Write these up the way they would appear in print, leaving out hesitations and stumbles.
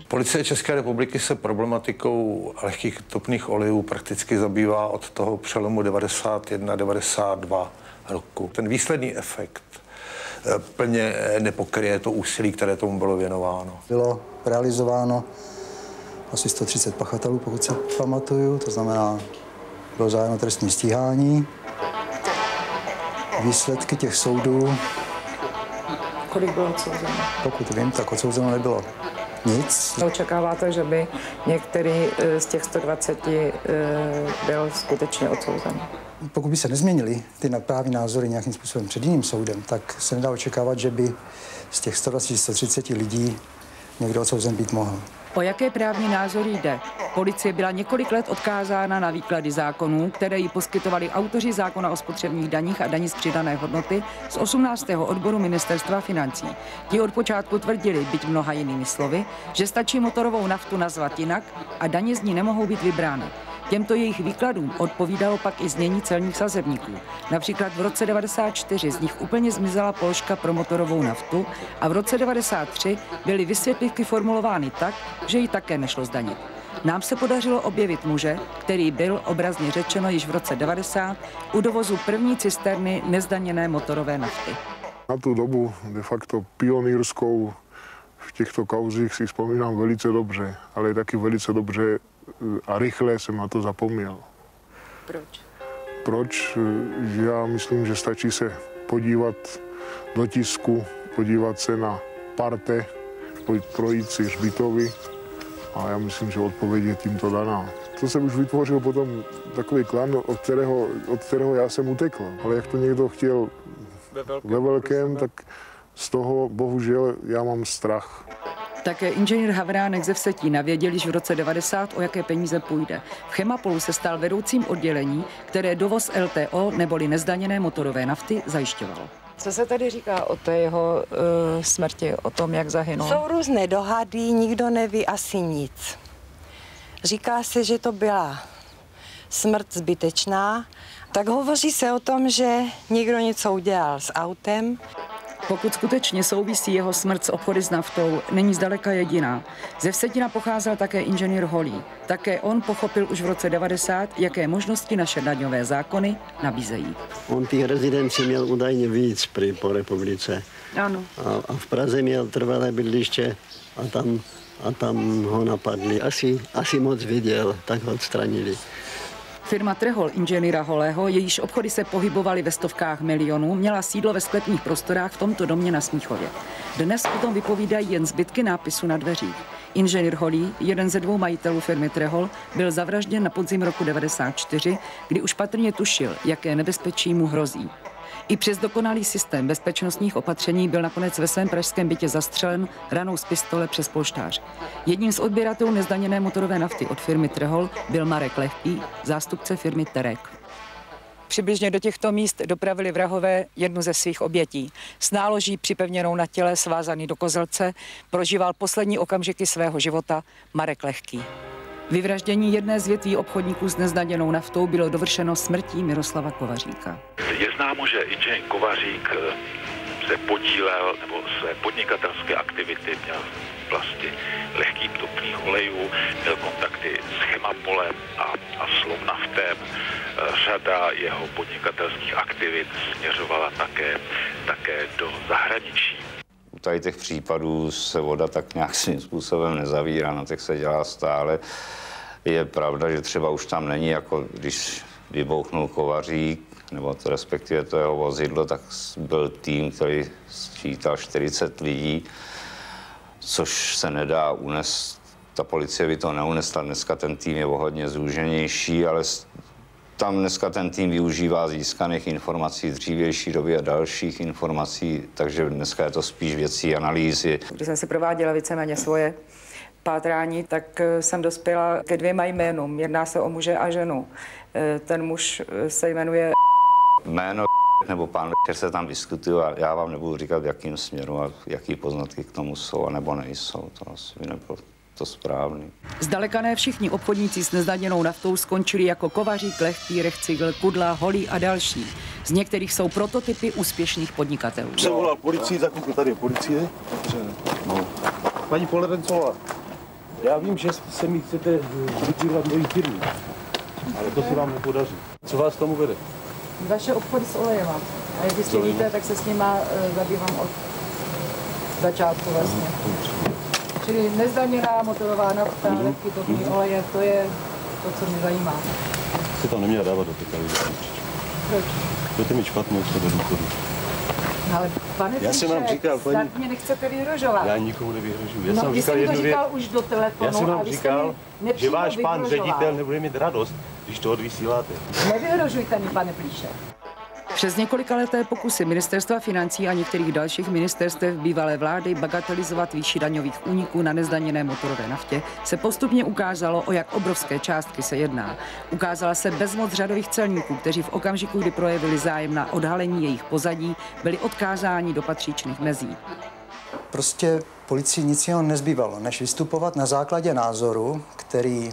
Policie České republiky se problematikou lehkých topných olejů prakticky zabývá od toho přelomu 91-92 roku. Ten výsledný efekt plně nepokryje to úsilí, které tomu bylo věnováno. Bylo realizováno asi 130 pachatelů, pokud se pamatuju, to znamená, bylo zahájeno trestní stíhání. Výsledky těch soudů... Kolik bylo odsouzeno? Pokud vím, tak odsouzeno nebylo nic. Očekáváte, že by některý z těch 120 byl skutečně odsouzen? Pokud by se nezměnily ty právní názory nějakým způsobem před jiným soudem, tak se nedá očekávat, že by z těch 120-130 lidí někdo odsouzen být mohl. O jaké právní názory jde? Policie byla několik let odkázána na výklady zákonů, které jí poskytovali autoři zákona o spotřebních daních a daní z přidané hodnoty z 18. odboru Ministerstva financí. Ti od počátku tvrdili, byť mnoha jinými slovy, že stačí motorovou naftu nazvat jinak a daně z ní nemohou být vybrány. Těmto jejich výkladům odpovídalo pak i znění celních sazebníků. Například v roce 1994 z nich úplně zmizela položka pro motorovou naftu a v roce 1993 byly vysvětlivky formulovány tak, že ji také nešlo zdanit. Nám se podařilo objevit muže, který byl, obrazně řečeno, již v roce 90 u dovozu první cisterny nezdaněné motorové nafty. Na tu dobu de facto pionýrskou v těchto kauzích si vzpomínám velice dobře, ale taky velice dobře a rychle jsem na to zapomněl. Proč? Proč? Já myslím, že stačí se podívat do tisku, podívat se na parte, projít si hřbitovy a já myslím, že odpověď je tímto daná. To se už vytvořil potom takový klan, od kterého já jsem utekl. Ale jak to někdo chtěl ve velkém, tak z toho bohužel já mám strach. Také inženýr Havránek ze Vsetína věděl již v roce 90, o jaké peníze půjde. V Chemapolu se stal vedoucím oddělení, které dovoz LTO neboli nezdaněné motorové nafty zajišťovalo. Co se tady říká o té jeho smrti, o tom, jak zahynul? Jsou různé dohady, nikdo neví asi nic. Říká se, že to byla smrt zbytečná, tak hovoří se o tom, že někdo něco udělal s autem. Pokud skutečně souvisí jeho smrt s obchody s naftou, není zdaleka jediná. Ze Vsetina pocházel také inženýr Holý. Také on pochopil už v roce 90, jaké možnosti naše daňové zákony nabízejí. On těch rezidencí měl údajně víc po republice. Ano. A v Praze měl trvalé bydliště a tam ho napadli. Asi moc viděl, tak ho odstranili. Firma Trehol inženýra Holého, jejíž obchody se pohybovaly ve stovkách milionů, měla sídlo ve sklepních prostorách v tomto domě na Smíchově. Dnes o tom vypovídají jen zbytky nápisu na dveřích. Inženýr Holý, jeden ze dvou majitelů firmy Trehol, byl zavražděn na podzim roku 1994, kdy už patrně tušil, jaké nebezpečí mu hrozí. I přes dokonalý systém bezpečnostních opatření byl nakonec ve svém pražském bytě zastřelen ranou z pistole přes polštář. Jedním z odběratelů nezdaněné motorové nafty od firmy Trehol byl Marek Lehký, zástupce firmy Terek. Přibližně do těchto míst dopravili vrahové jednu ze svých obětí. S náloží připevněnou na těle, svázaný do kozelce, prožíval poslední okamžiky svého života Marek Lehký. Vyvraždění jedné z větví obchodníků s nezdaněnou naftou bylo dovršeno smrtí Miroslava Kovaříka. Je známo, že inženýr Kovařík se podílel, nebo své podnikatelské aktivity měl v oblasti lehkých topných olejů, měl kontakty s Chemapolem a Slovnaftem. Řada jeho podnikatelských aktivit směřovala také do zahraničí. U tady těch případů se voda tak nějakým způsobem nezavírá, na těch se dělá stále. Je pravda, že třeba už tam není, jako když vybouchnul Kovařík, nebo to respektive to jeho vozidlo, tak byl tým, který sčítal 40 lidí, což se nedá unést. Ta policie by to neunesla. Dneska ten tým je o hodně zúženější, ale tam dneska ten tým využívá získaných informací z dřívější doby a dalších informací, takže dneska je to spíš věcí analýzy. Když jsem si prováděla víceméně svoje pátrání, tak jsem dospěla ke dvěma jménům. Jedná se o muže a ženu. Ten muž se jmenuje... Jméno nebo pán se tam diskutují a já vám nebudu říkat, v jakým směru a jaký poznatky k tomu jsou a nebo nejsou. To asi by nebylo to správný. Zdaleka ne všichni obchodníci s nezdaněnou naftou skončili jako Kovařík, Lehký, Rechcigl, Kudla, Holý a další. Z některých jsou prototypy úspěšných podnikatelů. Jsem volal policii, tak tady je policie. No. Paní Polevencová, já vím, že se mi chcete vytřívat mojí firmy, ale to se vám nepodaří. Co vás tomu vede? Vaše obchody s olejema. A jak jistě víte, tak se s nima zabývám od začátku vlastně. Čili nezdaněná motorová nafta, lehký topný oleje, to je to, co mě zajímá. Se tam neměla dávat do té kalibry. Proč? Budete mi špatně, už to do důchodu. Ale pane Píček, snad mě nechcete vyhrožovat. Já nikomu nevyhrožuji. No, vy jste mi to říkal už do telefonu. Já jsem vám říkal, že váš pán ředitel nebude mít radost, když to odvysíláte. Nevyhrožujte mi, pane Plíšek. Přes několikaleté pokusy ministerstva financí a některých dalších ministerstev bývalé vlády bagatelizovat výši daňových úniků na nezdaněné motorové naftě se postupně ukázalo, o jak obrovské částky se jedná. Ukázala se bezmoc řadových celníků, kteří v okamžiku, kdy projevili zájem na odhalení jejich pozadí, byli odkázáni do patřičných mezí. Prostě policii nic jiného nezbývalo, než vystupovat na základě názoru, který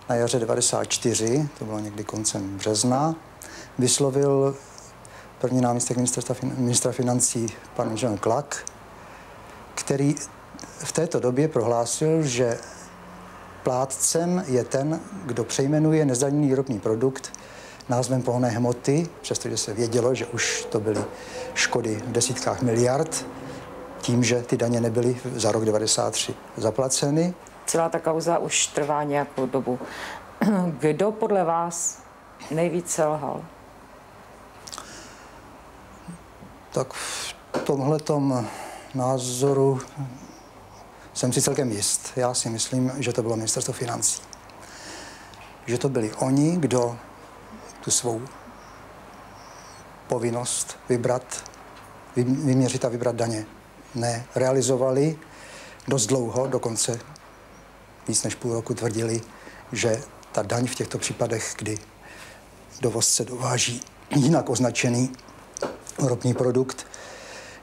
na jaře 94, to bylo někdy koncem března, vyslovil první náměstek ministra financí pan Jean Klak, který v této době prohlásil, že plátcem je ten, kdo přejmenuje nezdaněný výrobní produkt názvem pohonné hmoty, přestože se vědělo, že už to byly škody v desítkách miliard, tím, že ty daně nebyly za rok 93 zaplaceny. Celá ta kauza už trvá nějakou dobu. Kdo podle vás nejvíc selhal? Tak v tomhletom názoru jsem si celkem jist. Já si myslím, že to bylo ministerstvo financí. Že to byli oni, kdo tu svou povinnost vyměřit a vybrat daně nerealizovali dost dlouho, dokonce víc než půl roku tvrdili, že ta daň v těchto případech, kdy dovozce dováží jinak označený ropný produkt,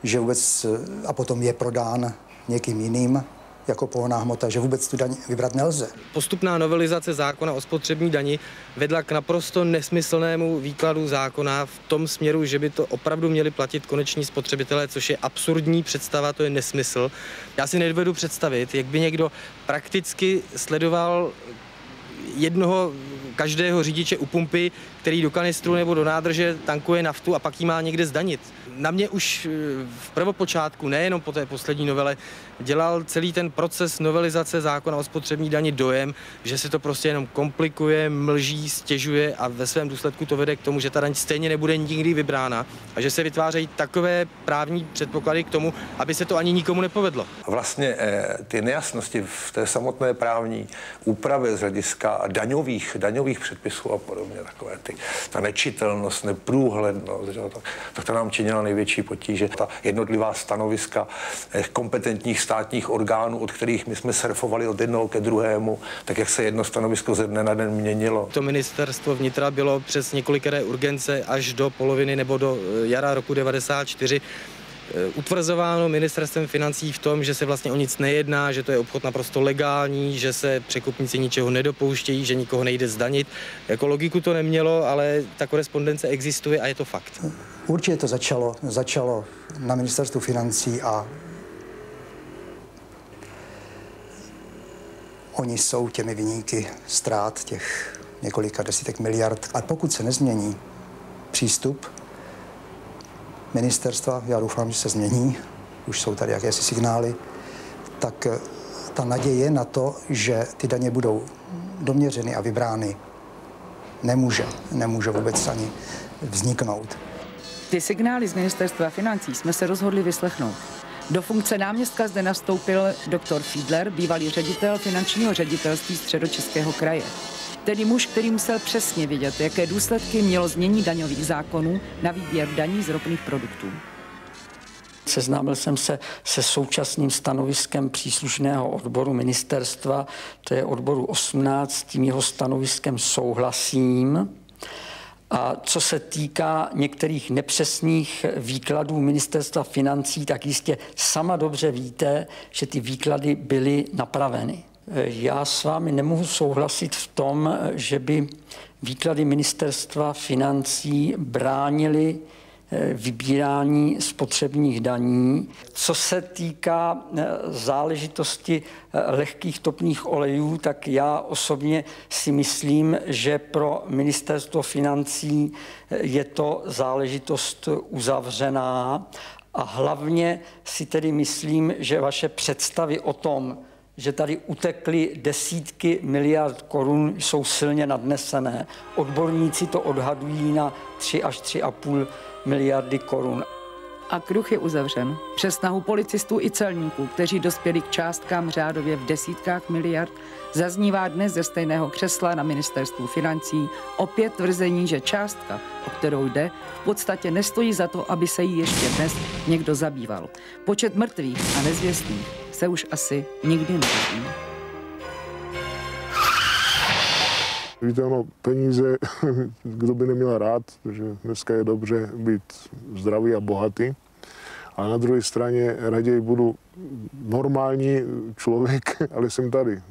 že vůbec a potom je prodán někým jiným jako pohonná hmota, že vůbec tu daň vybrat nelze. Postupná novelizace zákona o spotřební dani vedla k naprosto nesmyslnému výkladu zákona v tom směru, že by to opravdu měli platit koneční spotřebitelé, což je absurdní představa, to je nesmysl. Já si nedovedu představit, jak by někdo prakticky sledoval jednoho každého řidiče u pumpy, který do kanistru nebo do nádrže tankuje naftu a pak ji má někde zdanit. Na mě už v prvopočátku, nejenom po té poslední novele, dělal celý ten proces novelizace zákona o spotřební dani dojem, že se to prostě jenom komplikuje, mlží, stěžuje a ve svém důsledku to vede k tomu, že ta daň stejně nebude nikdy vybrána a že se vytvářejí takové právní předpoklady k tomu, aby se to ani nikomu nepovedlo. Vlastně ty nejasnosti v té samotné právní úpravě z hlediska daňových předpisů a podobně, takové ta nečitelnost, neprůhlednost, tak to nám činila největší potíže. Ta jednotlivá stanoviska kompetentních státních orgánů, od kterých my jsme surfovali od jednoho ke druhému, tak jak se jedno stanovisko ze dne na den měnilo. To ministerstvo vnitra bylo přes několikeré urgence až do poloviny nebo do jara roku 94 utvrzováno ministerstvem financí v tom, že se vlastně o nic nejedná, že to je obchod naprosto legální, že se překupníci ničeho nedopouštějí, že nikoho nejde zdanit. Jako logiku to nemělo, ale ta korespondence existuje a je to fakt. Určitě to začalo na ministerstvu financí a oni jsou těmi viníky ztrát těch několika desítek miliard. A pokud se nezmění přístup ministerstva, já doufám, že se změní, už jsou tady jakési signály, tak ta naděje na to, že ty daně budou doměřeny a vybrány, nemůže vůbec ani vzniknout. Ty signály z ministerstva financí jsme se rozhodli vyslechnout. Do funkce náměstka zde nastoupil doktor Fiedler, bývalý ředitel finančního ředitelství Středočeského kraje. Tedy muž, který musel přesně vědět, jaké důsledky mělo změní daňových zákonů na výběr daní z ropných produktů. Seznámil jsem se se současným stanoviskem příslušného odboru ministerstva, to je odboru 18, s tím jeho stanoviskem souhlasím. A co se týká některých nepřesných výkladů ministerstva financí, tak jistě sama dobře víte, že ty výklady byly napraveny. Já s vámi nemohu souhlasit v tom, že by výklady ministerstva financí bránily vybírání spotřebních daní. Co se týká záležitosti lehkých topných olejů, tak já osobně si myslím, že pro ministerstvo financí je to záležitost uzavřená a hlavně si tedy myslím, že vaše představy o tom, že tady utekly desítky miliard korun, jsou silně nadnesené. Odborníci to odhadují na 3 až 3,5 miliardy korun. A kruh je uzavřen. Přes snahu policistů i celníků, kteří dospěli k částkám řádově v desítkách miliard, zaznívá dnes ze stejného křesla na ministerstvu financí opět tvrzení, že částka, o kterou jde, v podstatě nestojí za to, aby se jí ještě dnes někdo zabýval. Počet mrtvých a nezvěstných se už asi nikdy nedozví. Víte, ono, peníze, kdo by neměl rád, protože dneska je dobře být zdravý a bohatý. A na druhé straně raději budu normální člověk, ale jsem tady.